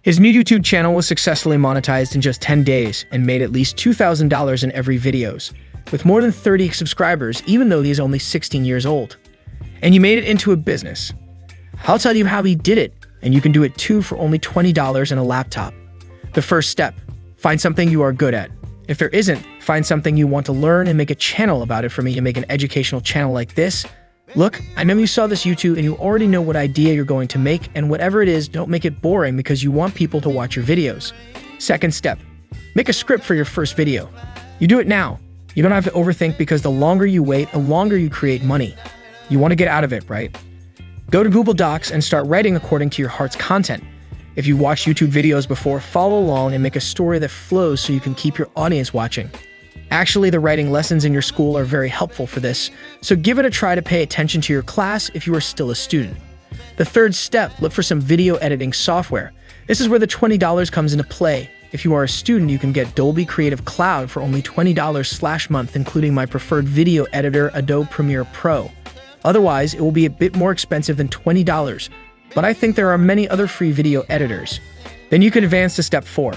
His new YouTube channel was successfully monetized in just 10 days and made at least $2,000 in every videos, with more than 30 subscribers even though he is only 16 years old. And he made it into a business. I'll tell you how he did it, and you can do it too for only $20 and a laptop. The first step, find something you are good at. If there isn't, find something you want to learn and make a channel about it. For me, to make an educational channel like this. Look, I know you saw this YouTube and you already know what idea you're going to make, and whatever it is, don't make it boring because you want people to watch your videos. Second step, make a script for your first video. You do it now. You don't have to overthink because the longer you wait, the longer you create money. You want to get out of it, right? Go to Google Docs and start writing according to your heart's content. If you watched YouTube videos before, follow along and make a story that flows so you can keep your audience watching. Actually, the writing lessons in your school are very helpful for this, so give it a try to pay attention to your class if you are still a student. The third step, look for some video editing software. This is where the $20 comes into play. If you are a student, you can get Dolby Creative Cloud for only $20/month, including my preferred video editor, Adobe Premiere Pro. Otherwise, it will be a bit more expensive than $20, but I think there are many other free video editors. Then you can advance to step 4.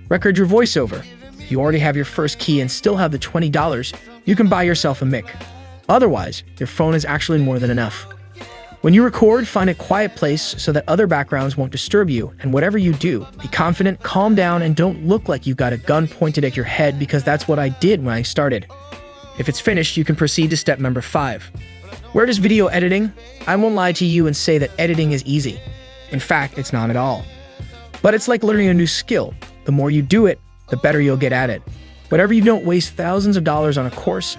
Record your voiceover. If you already have your first key and still have the $20, you can buy yourself a mic. Otherwise, your phone is actually more than enough. When you record, find a quiet place so that other backgrounds won't disturb you, and whatever you do, be confident, calm down, and don't look like you've got a gun pointed at your head, because that's what I did when I started. If it's finished, you can proceed to step number 5. Where does video editing? I won't lie to you and say that editing is easy. In fact, it's not at all. But it's like learning a new skill. The more you do it, the better you'll get at it. Whatever, you don't waste thousands of dollars on a course.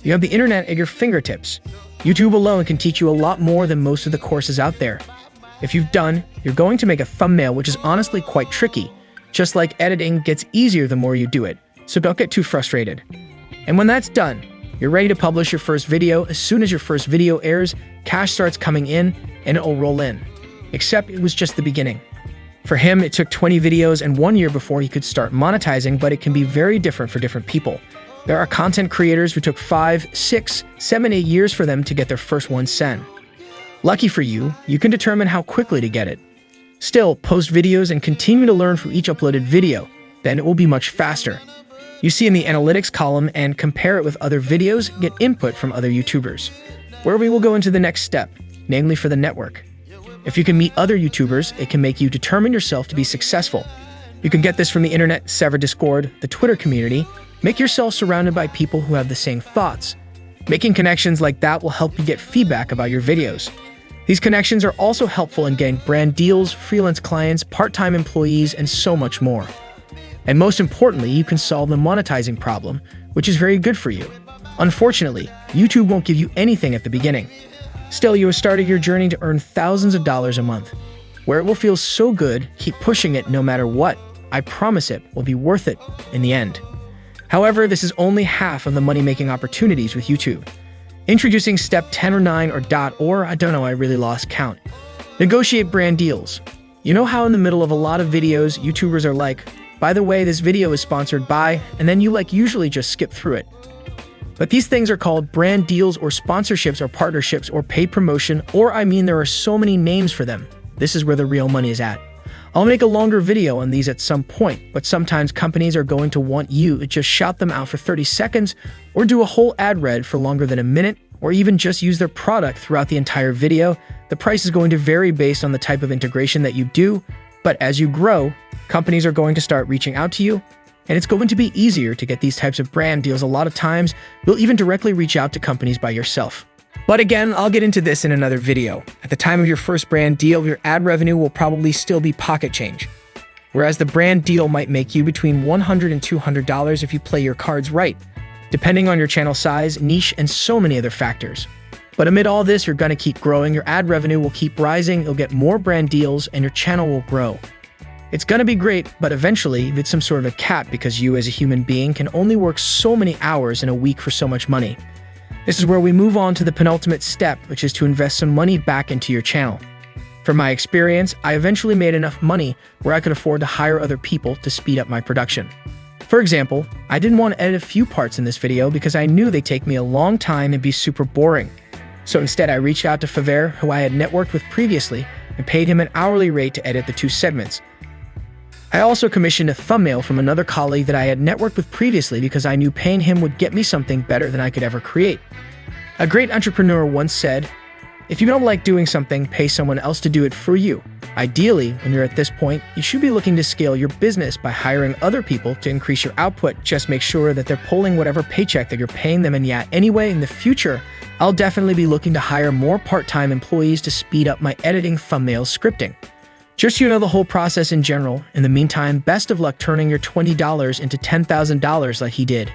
You have the internet at your fingertips. YouTube alone can teach you a lot more than most of the courses out there. If you've done, you're going to make a thumbnail, which is honestly quite tricky. Just like editing gets easier the more you do it, so don't get too frustrated. And when that's done, you're ready to publish your first video. As soon as your first video airs, cash starts coming in and it'll roll in. Except it was just the beginning. For him, it took 20 videos and 1 year before he could start monetizing, but it can be very different for different people. There are content creators who took 5, 6, 7, 8 years for them to get their first 1 cent. Lucky for you, you can determine how quickly to get it. Still, post videos and continue to learn from each uploaded video. Then it will be much faster. You see in the analytics column and compare it with other videos, get input from other YouTubers. Where we will go into the next step, namely for the network. If you can meet other YouTubers, it can make you determine yourself to be successful. You can get this from the internet, server Discord, the Twitter community. Make yourself surrounded by people who have the same thoughts. Making connections like that will help you get feedback about your videos. These connections are also helpful in getting brand deals, freelance clients, part-time employees, and so much more. And most importantly, you can solve the monetizing problem, which is very good for you. Unfortunately, YouTube won't give you anything at the beginning. Still, you have started your journey to earn thousands of dollars a month. Where it will feel so good, keep pushing it no matter what. I promise it will be worth it in the end. However, this is only half of the money-making opportunities with YouTube. Introducing step 10 or 9 or I don't know, I really lost count. Negotiate brand deals. You know how in the middle of a lot of videos, YouTubers are like, by the way, this video is sponsored by, and then you usually just skip through it. But these things are called brand deals or sponsorships or partnerships or paid promotion, or there are so many names for them. This is where the real money is at. I'll make a longer video on these at some point, but sometimes companies are going to want you to just shout them out for 30 seconds or do a whole ad read for longer than a minute, or even just use their product throughout the entire video. The price is going to vary based on the type of integration that you do, but as you grow, companies are going to start reaching out to you, and it's going to be easier to get these types of brand deals. A lot of times, you'll even directly reach out to companies by yourself. But again, I'll get into this in another video. At the time of your first brand deal, your ad revenue will probably still be pocket change. Whereas the brand deal might make you between $100 and $200 if you play your cards right, depending on your channel size, niche, and so many other factors. But amid all this, you're going to keep growing, your ad revenue will keep rising, you'll get more brand deals, and your channel will grow. It's going to be great, but eventually, it's some sort of a cap because you as a human being can only work so many hours in a week for so much money. This is where we move on to the penultimate step, which is to invest some money back into your channel. From my experience, I eventually made enough money where I could afford to hire other people to speed up my production. For example, I didn't want to edit a few parts in this video because I knew they'd take me a long time and be super boring. So instead, I reached out to Faver, who I had networked with previously, and paid him an hourly rate to edit the 2 segments. I also commissioned a thumbnail from another colleague that I had networked with previously because I knew paying him would get me something better than I could ever create. A great entrepreneur once said, "If you don't like doing something, pay someone else to do it for you." Ideally, when you're at this point, you should be looking to scale your business by hiring other people to increase your output. Just make sure that they're pulling whatever paycheck that you're paying them. And yeah, anyway, in the future, I'll definitely be looking to hire more part-time employees to speed up my editing, thumbnail, scripting. Just so you know the whole process in general. In the meantime, best of luck turning your $20 into $10,000 like he did.